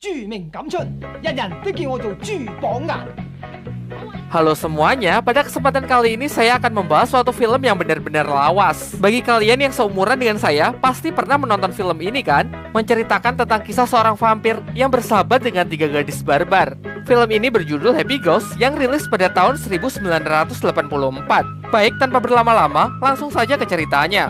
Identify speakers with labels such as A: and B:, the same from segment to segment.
A: 著名感出，人人都叫我做豬榜眼。
B: Halo semuanya, pada kesempatan kali ini saya akan membahas suatu film yang benar-benar lawas. Bagi kalian yang seumuran dengan saya, pasti pernah menonton film ini kan? Menceritakan tentang kisah seorang vampir yang bersahabat dengan 3 gadis barbar. Film ini berjudul Happy Ghost yang rilis pada tahun 1984. Baik, tanpa berlama-lama, langsung saja ke ceritanya.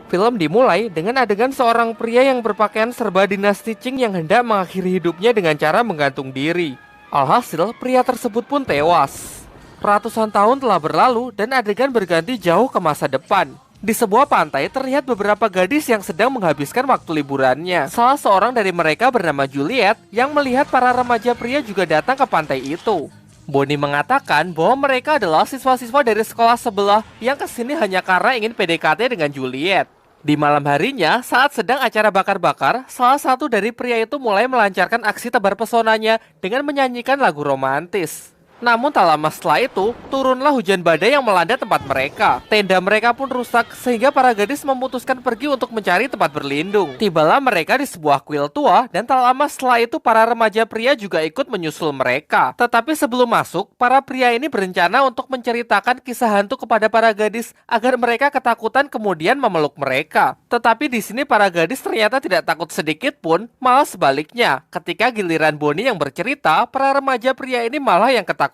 B: Film dimulai dengan adegan seorang pria yang berpakaian serba dinasti Qing yang hendak mengakhiri hidupnya dengan cara menggantung diri. Alhasil, pria tersebut pun tewas. Ratusan tahun telah berlalu dan adegan berganti jauh ke masa depan. Di sebuah pantai terlihat beberapa gadis yang sedang menghabiskan waktu liburannya. Salah seorang dari mereka bernama Juliet yang melihat para remaja pria juga datang ke pantai itu. Bonnie mengatakan bahwa mereka adalah siswa-siswa dari sekolah sebelah yang kesini hanya karena ingin PDKT dengan Juliet. Di malam harinya, saat sedang acara bakar-bakar, salah satu dari pria itu mulai melancarkan aksi tebar pesonanya dengan menyanyikan lagu romantis. Namun tak lama setelah itu, turunlah hujan badai yang melanda tempat mereka. Tenda mereka pun rusak sehingga para gadis memutuskan pergi untuk mencari tempat berlindung. Tibalah mereka di sebuah kuil tua dan tak lama setelah itu para remaja pria juga ikut menyusul mereka. Tetapi sebelum masuk, para pria ini berencana untuk menceritakan kisah hantu kepada para gadis agar mereka ketakutan kemudian memeluk mereka. Tetapi di sini para gadis ternyata tidak takut sedikit pun, malah sebaliknya. Ketika giliran Bonnie yang bercerita, para remaja pria ini malah yang ketakutan.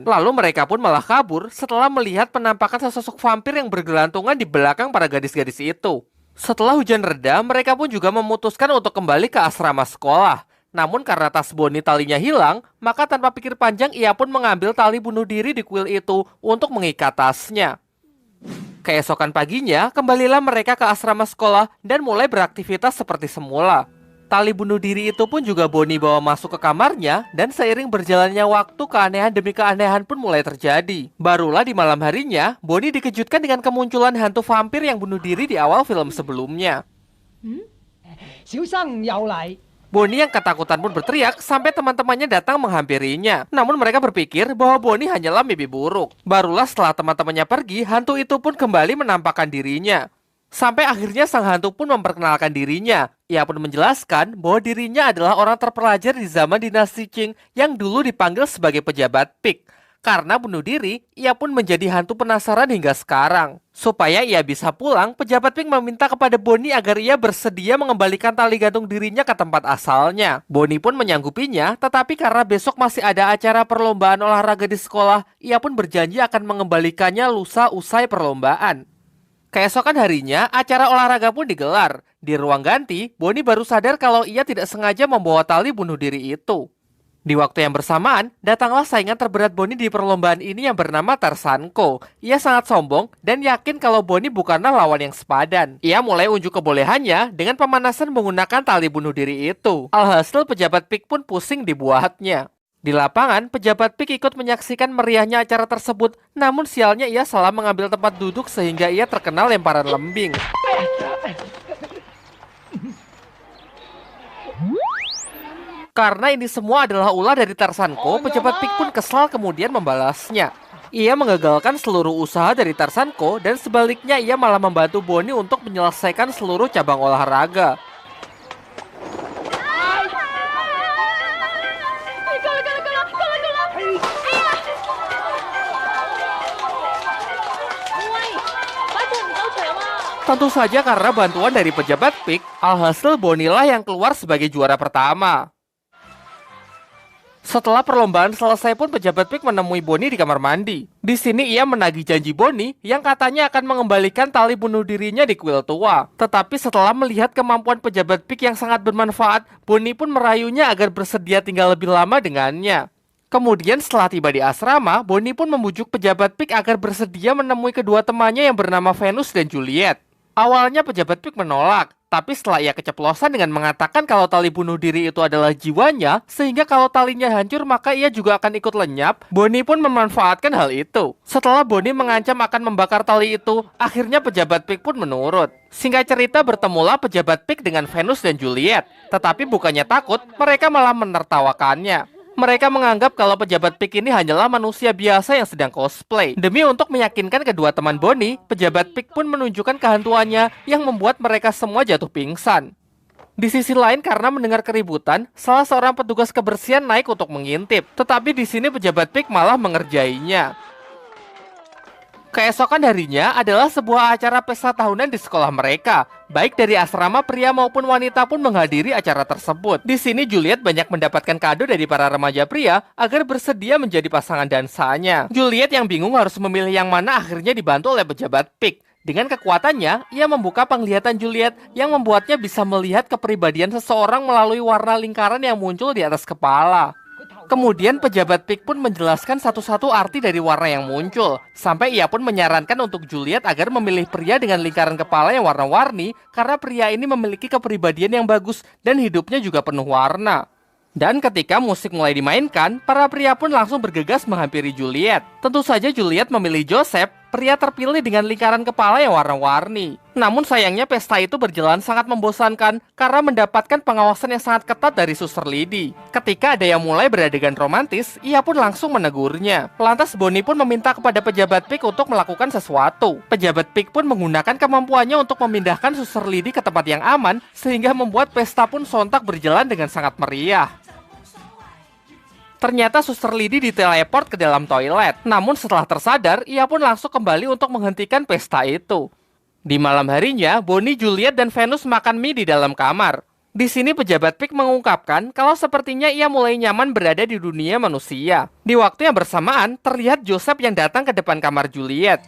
B: Lalu mereka pun malah kabur setelah melihat penampakan sesosok vampir yang bergelantungan di belakang para gadis-gadis itu. Setelah hujan reda, mereka pun juga memutuskan untuk kembali ke asrama sekolah. Namun karena tas Bonnie talinya hilang, maka tanpa pikir panjang ia pun mengambil tali bunuh diri di kuil itu untuk mengikat tasnya. Keesokan paginya, kembalilah mereka ke asrama sekolah dan mulai beraktivitas seperti semula. Tali bunuh diri itu pun juga Bonnie bawa masuk ke kamarnya dan seiring berjalannya waktu keanehan demi keanehan pun mulai terjadi. Barulah di malam harinya, Bonnie dikejutkan dengan kemunculan hantu vampir yang bunuh diri di awal film sebelumnya.
A: 小生又嚟。
B: Bonnie yang ketakutan pun berteriak sampai teman-temannya datang menghampirinya. Namun mereka berpikir bahwa Bonnie hanyalah mimpi buruk. Barulah setelah teman-temannya pergi, hantu itu pun kembali menampakkan dirinya. Sampai akhirnya sang hantu pun memperkenalkan dirinya. Ia pun menjelaskan bahwa dirinya adalah orang terpelajar di zaman dinasti Qing yang dulu dipanggil sebagai pejabat Pik. Karena bunuh diri, ia pun menjadi hantu penasaran hingga sekarang. Supaya ia bisa pulang, pejabat Pik meminta kepada Bonnie agar ia bersedia mengembalikan tali gantung dirinya ke tempat asalnya. Bonnie pun menyanggupinya, tetapi karena besok masih ada acara perlombaan olahraga di sekolah, ia pun berjanji akan mengembalikannya lusa usai perlombaan. Keesokan harinya, acara olahraga pun digelar. Di ruang ganti, Bonnie baru sadar kalau ia tidak sengaja membawa tali bunuh diri itu. Di waktu yang bersamaan, datanglah saingan terberat Bonnie di perlombaan ini yang bernama Tarzanko. Ia sangat sombong dan yakin kalau Bonnie bukanlah lawan yang sepadan. Ia mulai unjuk kebolehannya dengan pemanasan menggunakan tali bunuh diri itu. Alhasil pejabat Pik pun pusing dibuatnya. Di lapangan, pejabat Pik ikut menyaksikan meriahnya acara tersebut, namun sialnya ia salah mengambil tempat duduk sehingga ia terkena lemparan lembing. Karena ini semua adalah ulah dari Tarzanko, pejabat Pik pun kesal kemudian membalasnya. Ia mengagalkan seluruh usaha dari Tarzanko dan sebaliknya ia malah membantu Bonnie untuk menyelesaikan seluruh cabang olahraga. Tentu saja karena bantuan dari pejabat Pik, alhasil Bonnie lah yang keluar sebagai juara pertama. Setelah perlombaan selesai pun pejabat Pik menemui Bonnie di kamar mandi. Di sini ia menagih janji Bonnie yang katanya akan mengembalikan tali bunuh dirinya di kuil tua. Tetapi setelah melihat kemampuan pejabat Pik yang sangat bermanfaat, Bonnie pun merayunya agar bersedia tinggal lebih lama dengannya. Kemudian setelah tiba di asrama, Bonnie pun membujuk pejabat Pik agar bersedia menemui kedua temannya yang bernama Venus dan Juliet. Awalnya pejabat Pik menolak, tapi setelah ia keceplosan dengan mengatakan kalau tali bunuh diri itu adalah jiwanya, sehingga kalau talinya hancur maka ia juga akan ikut lenyap, Bonnie pun memanfaatkan hal itu. Setelah Bonnie mengancam akan membakar tali itu, akhirnya pejabat Pik pun menurut. Singkat cerita bertemulah pejabat Pik dengan Venus dan Juliet, tetapi bukannya takut, mereka malah menertawakannya. Mereka menganggap kalau pejabat Pik ini hanyalah manusia biasa yang sedang cosplay. Demi untuk meyakinkan kedua teman Bonnie, pejabat Pik pun menunjukkan kehantuannya yang membuat mereka semua jatuh pingsan. Di sisi lain, karena mendengar keributan, salah seorang petugas kebersihan naik untuk mengintip. Tetapi di sini pejabat PIK malah mengerjainya. Keesokan harinya adalah sebuah acara pesta tahunan di sekolah mereka. Baik dari asrama pria maupun wanita pun menghadiri acara tersebut. Di sini Juliet banyak mendapatkan kado dari para remaja pria agar bersedia menjadi pasangan dansanya. Juliet yang bingung harus memilih yang mana akhirnya dibantu oleh pejabat PIK. Dengan kekuatannya, ia membuka penglihatan Juliet yang membuatnya bisa melihat kepribadian seseorang melalui warna lingkaran yang muncul di atas kepala. Kemudian pejabat PIK pun menjelaskan satu-satu arti dari warna yang muncul. Sampai ia pun menyarankan untuk Juliet agar memilih pria dengan lingkaran kepala yang warna-warni karena pria ini memiliki kepribadian yang bagus dan hidupnya juga penuh warna. Dan ketika musik mulai dimainkan, para pria pun langsung bergegas menghampiri Juliet. Tentu saja Juliet memilih Joseph, pria terpilih dengan lingkaran kepala yang warna-warni. Namun sayangnya pesta itu berjalan sangat membosankan karena mendapatkan pengawasan yang sangat ketat dari Suster Lady. Ketika ada yang mulai beradegan romantis, ia pun langsung menegurnya. Lantas Bonnie pun meminta kepada pejabat PIK untuk melakukan sesuatu. Pejabat PIK pun menggunakan kemampuannya untuk memindahkan Suster Lady ke tempat yang aman, sehingga membuat pesta pun sontak berjalan dengan sangat meriah. Ternyata Suster Lady diteleport ke dalam toilet. Namun setelah tersadar, ia pun langsung kembali untuk menghentikan pesta itu. Di malam harinya, Bonnie, Juliet, dan Venus makan mie di dalam kamar. Di sini pejabat PIK mengungkapkan kalau sepertinya ia mulai nyaman berada di dunia manusia. Di waktu yang bersamaan, terlihat Joseph yang datang ke depan kamar Juliet.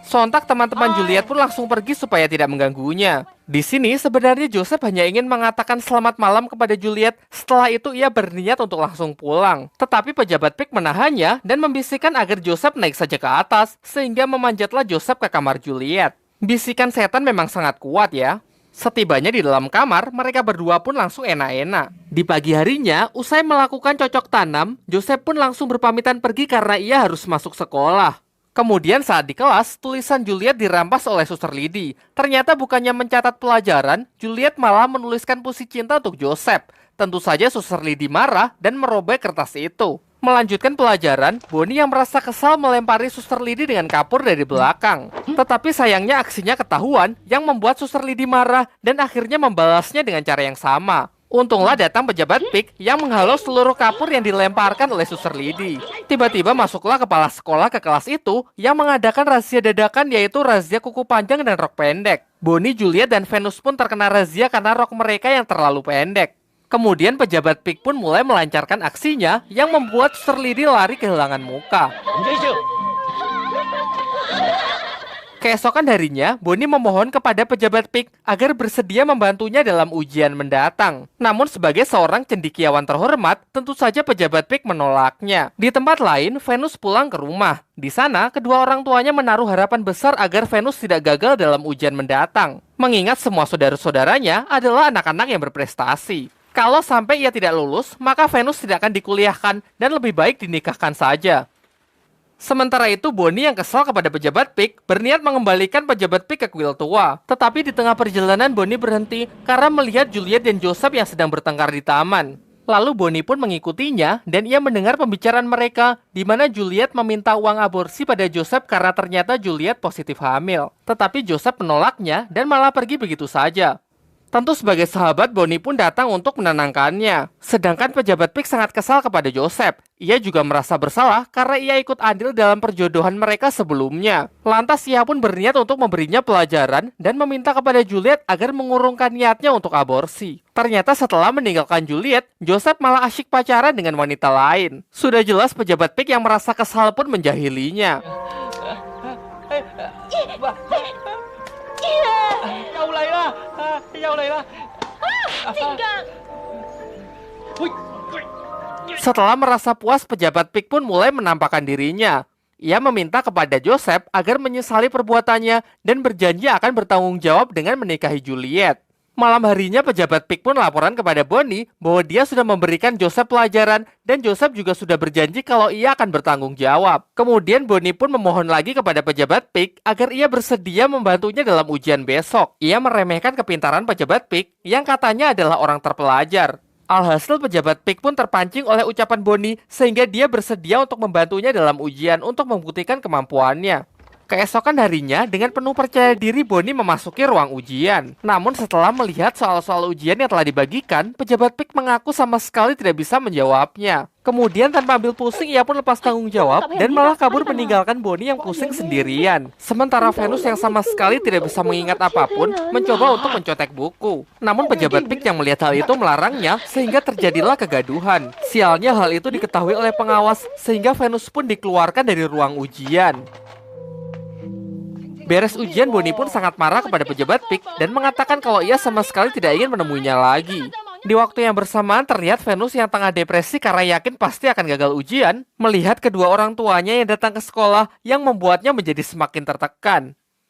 B: Sontak teman-teman Juliet pun langsung pergi supaya tidak mengganggunya. Di sini sebenarnya Joseph hanya ingin mengatakan selamat malam kepada Juliet. Setelah itu ia berniat untuk langsung pulang. Tetapi pejabat PIK menahannya dan membisikkan agar Joseph naik saja ke atas, sehingga memanjatlah Joseph ke kamar Juliet. Bisikan setan memang sangat kuat ya. Setibanya di dalam kamar, mereka berdua pun langsung enak-enak. Di pagi harinya, usai melakukan cocok tanam, Joseph pun langsung berpamitan pergi karena ia harus masuk sekolah. Kemudian saat di kelas, tulisan Juliet dirampas oleh Suster Lady. Ternyata bukannya mencatat pelajaran, Juliet malah menuliskan puisi cinta untuk Joseph. Tentu saja Suster Lady marah dan merobek kertas itu. Melanjutkan pelajaran, Bonnie yang merasa kesal melempari Suster Lady dengan kapur dari belakang. Tetapi sayangnya aksinya ketahuan yang membuat Suster Lady marah dan akhirnya membalasnya dengan cara yang sama. Untunglah datang pejabat PIK yang menghalau seluruh kapur yang dilemparkan oleh Suster Lady. Tiba-tiba masuklah kepala sekolah ke kelas itu yang mengadakan razia dadakan, yaitu razia kuku panjang dan rok pendek. Bonnie, Juliet, dan Venus pun terkena razia karena rok mereka yang terlalu pendek. Kemudian pejabat PIK pun mulai melancarkan aksinya yang membuat Suster Lady lari kehilangan muka. Keesokan harinya, Bonnie memohon kepada pejabat PIK agar bersedia membantunya dalam ujian mendatang. Namun sebagai seorang cendekiawan terhormat, tentu saja pejabat PIK menolaknya. Di tempat lain, Venus pulang ke rumah. Di sana, kedua orang tuanya menaruh harapan besar agar Venus tidak gagal dalam ujian mendatang. Mengingat semua saudara-saudaranya adalah anak-anak yang berprestasi. Kalau sampai ia tidak lulus, maka Venus tidak akan dikuliahkan dan lebih baik dinikahkan saja. Sementara itu, Bonnie yang kesal kepada pejabat PIK berniat mengembalikan pejabat PIK ke kuil tua. Tetapi di tengah perjalanan, Bonnie berhenti karena melihat Juliet dan Joseph yang sedang bertengkar di taman. Lalu Bonnie pun mengikutinya dan ia mendengar pembicaraan mereka di mana Juliet meminta uang aborsi pada Joseph karena ternyata Juliet positif hamil. Tetapi Joseph menolaknya dan malah pergi begitu saja. Tentu sebagai sahabat, Bonnie pun datang untuk menenangkannya. Sedangkan pejabat PIK sangat kesal kepada Joseph. Ia juga merasa bersalah karena ia ikut andil dalam perjodohan mereka sebelumnya. Lantas ia pun berniat untuk memberinya pelajaran dan meminta kepada Juliet agar mengurungkan niatnya untuk aborsi. Ternyata setelah meninggalkan Juliet, Joseph malah asyik pacaran dengan wanita lain. Sudah jelas pejabat PIK yang merasa kesal pun menjahilinya. Setelah merasa puas, pejabat PIK pun mulai menampakkan dirinya. Ia meminta kepada Joseph agar menyesali perbuatannya dan berjanji akan bertanggung jawab dengan menikahi Juliet. Malam harinya pejabat PIK pun laporan kepada Bonnie bahwa dia sudah memberikan Joseph pelajaran dan Joseph juga sudah berjanji kalau ia akan bertanggung jawab. Kemudian Bonnie pun memohon lagi kepada pejabat PIK agar ia bersedia membantunya dalam ujian besok. Ia meremehkan kepintaran pejabat PIK yang katanya adalah orang terpelajar. Alhasil pejabat PIK pun terpancing oleh ucapan Bonnie sehingga dia bersedia untuk membantunya dalam ujian untuk membuktikan kemampuannya. Keesokan harinya, dengan penuh percaya diri Bonnie memasuki ruang ujian. Namun setelah melihat soal-soal ujian yang telah dibagikan, pejabat PIK mengaku sama sekali tidak bisa menjawabnya. Kemudian tanpa ambil pusing, ia pun lepas tanggung jawab dan malah kabur meninggalkan Bonnie yang pusing sendirian. Sementara Venus yang sama sekali tidak bisa mengingat apapun, mencoba untuk mencontek buku. Namun pejabat PIK yang melihat hal itu melarangnya, sehingga terjadilah kegaduhan. Sialnya hal itu diketahui oleh pengawas, sehingga Venus pun dikeluarkan dari ruang ujian. Beres ujian, Bonnie pun sangat marah kepada pejabat PIK dan mengatakan kalau ia sama sekali tidak ingin menemuinya lagi. Di waktu yang bersamaan terlihat Venus yang tengah depresi karena yakin pasti akan gagal ujian, melihat kedua orang tuanya yang datang ke sekolah yang membuatnya menjadi semakin tertekan.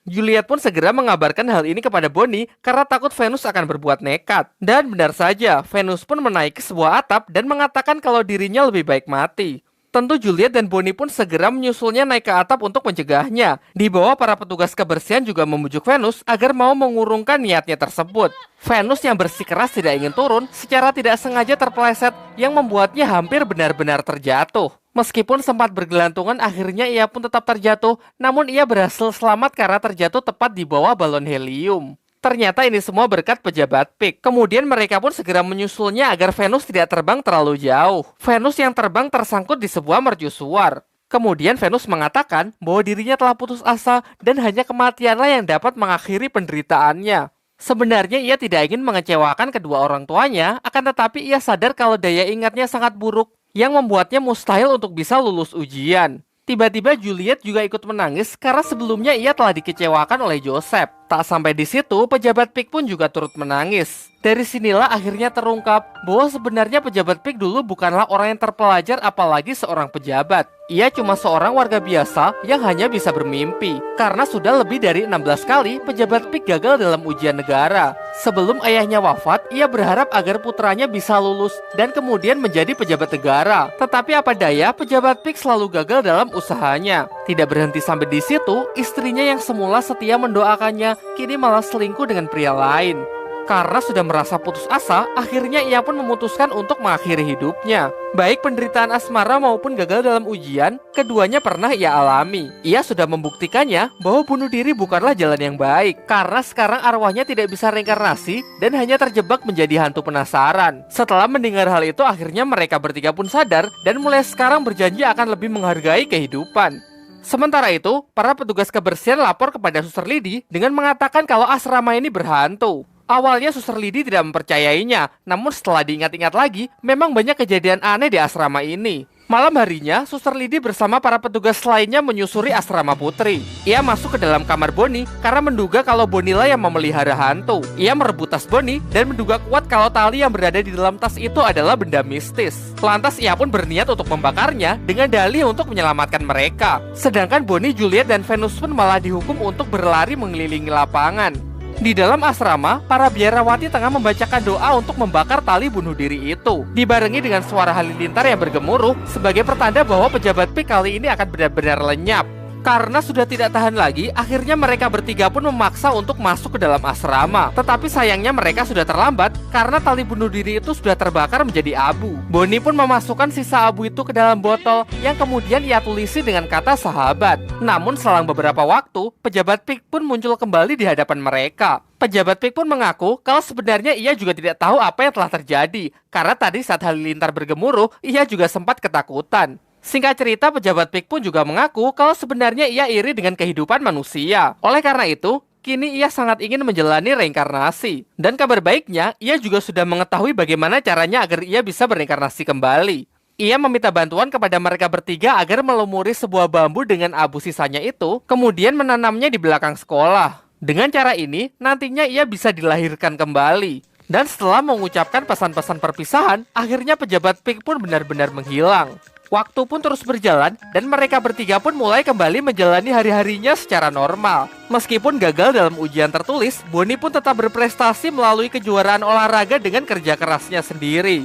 B: Juliet pun segera mengabarkan hal ini kepada Bonnie karena takut Venus akan berbuat nekat. Dan benar saja, Venus pun menaiki sebuah atap dan mengatakan kalau dirinya lebih baik mati. Tentu Juliet dan Bonnie pun segera menyusulnya naik ke atap untuk mencegahnya. Di bawah, para petugas kebersihan juga memujuk Venus agar mau mengurungkan niatnya tersebut. Venus yang bersikeras tidak ingin turun, secara tidak sengaja terpeleset yang membuatnya hampir benar-benar terjatuh. Meskipun sempat bergelantungan, akhirnya ia pun tetap terjatuh, namun ia berhasil selamat karena terjatuh tepat di bawah balon helium. Ternyata ini semua berkat pejabat PIK. Kemudian mereka pun segera menyusulnya agar Venus tidak terbang terlalu jauh. Venus yang terbang tersangkut di sebuah mercusuar. Kemudian Venus mengatakan bahwa dirinya telah putus asa dan hanya kematianlah yang dapat mengakhiri penderitaannya. Sebenarnya ia tidak ingin mengecewakan kedua orang tuanya, akan tetapi ia sadar kalau daya ingatnya sangat buruk yang membuatnya mustahil untuk bisa lulus ujian. Tiba-tiba Juliet juga ikut menangis karena sebelumnya ia telah dikecewakan oleh Joseph. Tak sampai di situ, pejabat PIK pun juga turut menangis. Dari sinilah akhirnya terungkap bahwa sebenarnya pejabat PIK dulu bukanlah orang yang terpelajar, apalagi seorang pejabat. Ia cuma seorang warga biasa yang hanya bisa bermimpi. Karena sudah lebih dari 16 kali pejabat PIK gagal dalam ujian negara. Sebelum ayahnya wafat, ia berharap agar putranya bisa lulus dan kemudian menjadi pejabat negara. Tetapi apa daya, pejabat PIK selalu gagal dalam usahanya. Tidak berhenti sampai di situ, istrinya yang semula setia mendoakannya, kini malah selingkuh dengan pria lain. Karena sudah merasa putus asa, akhirnya ia pun memutuskan untuk mengakhiri hidupnya. Baik penderitaan asmara maupun gagal dalam ujian, keduanya pernah ia alami. Ia sudah membuktikannya bahwa bunuh diri bukanlah jalan yang baik, karena sekarang arwahnya tidak bisa reinkarnasi dan hanya terjebak menjadi hantu penasaran. Setelah mendengar hal itu, akhirnya mereka bertiga pun sadar dan mulai sekarang berjanji akan lebih menghargai kehidupan. Sementara itu, para petugas kebersihan lapor kepada Suster Lidi dengan mengatakan kalau asrama ini berhantu. Awalnya Suster Lidi tidak mempercayainya, namun setelah diingat-ingat lagi, memang banyak kejadian aneh di asrama ini. Malam harinya, Suster Lidi bersama para petugas lainnya menyusuri asrama putri. Ia masuk ke dalam kamar Bonnie karena menduga kalau Bonnie lah yang memelihara hantu. Ia merebut tas Bonnie dan menduga kuat kalau tali yang berada di dalam tas itu adalah benda mistis. Lantas ia pun berniat untuk membakarnya dengan dalih untuk menyelamatkan mereka. Sedangkan Bonnie, Juliet, dan Venus pun malah dihukum untuk berlari mengelilingi lapangan. Di dalam asrama, para biarawati tengah membacakan doa untuk membakar tali bunuh diri itu, dibarengi dengan suara halilintar yang bergemuruh sebagai pertanda bahwa pejabat PIK kali ini akan benar-benar lenyap. Karena sudah tidak tahan lagi, akhirnya mereka bertiga pun memaksa untuk masuk ke dalam asrama. Tetapi sayangnya mereka sudah terlambat karena tali bunuh diri itu sudah terbakar menjadi abu. Bonnie pun memasukkan sisa abu itu ke dalam botol yang kemudian ia tulisi dengan kata sahabat. Namun selang beberapa waktu, pejabat PIK pun muncul kembali di hadapan mereka. Pejabat PIK pun mengaku kalau sebenarnya ia juga tidak tahu apa yang telah terjadi, karena tadi saat halilintar bergemuruh, ia juga sempat ketakutan. Singkat cerita, pejabat PIK pun juga mengaku kalau sebenarnya ia iri dengan kehidupan manusia. Oleh karena itu, kini ia sangat ingin menjalani reinkarnasi. Dan kabar baiknya, ia juga sudah mengetahui bagaimana caranya agar ia bisa berinkarnasi kembali. Ia meminta bantuan kepada mereka bertiga agar melumuri sebuah bambu dengan abu sisanya itu, kemudian menanamnya di belakang sekolah. Dengan cara ini, nantinya ia bisa dilahirkan kembali. Dan setelah mengucapkan pesan-pesan perpisahan, akhirnya pejabat PIK pun benar-benar menghilang. Waktu pun terus berjalan dan mereka bertiga pun mulai kembali menjalani hari-harinya secara normal. Meskipun gagal dalam ujian tertulis, Bonnie pun tetap berprestasi melalui kejuaraan olahraga dengan kerja kerasnya sendiri.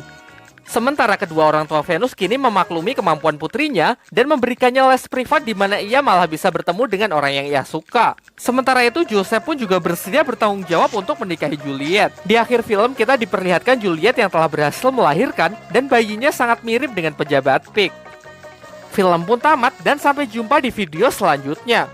B: Sementara kedua orang tua Venus kini memaklumi kemampuan putrinya dan memberikannya les privat di mana ia malah bisa bertemu dengan orang yang ia suka. Sementara itu Joseph pun juga bersedia bertanggung jawab untuk menikahi Juliet. Di akhir film kita diperlihatkan Juliet yang telah berhasil melahirkan dan bayinya sangat mirip dengan pejabat PIK. Film pun tamat dan sampai jumpa di video selanjutnya.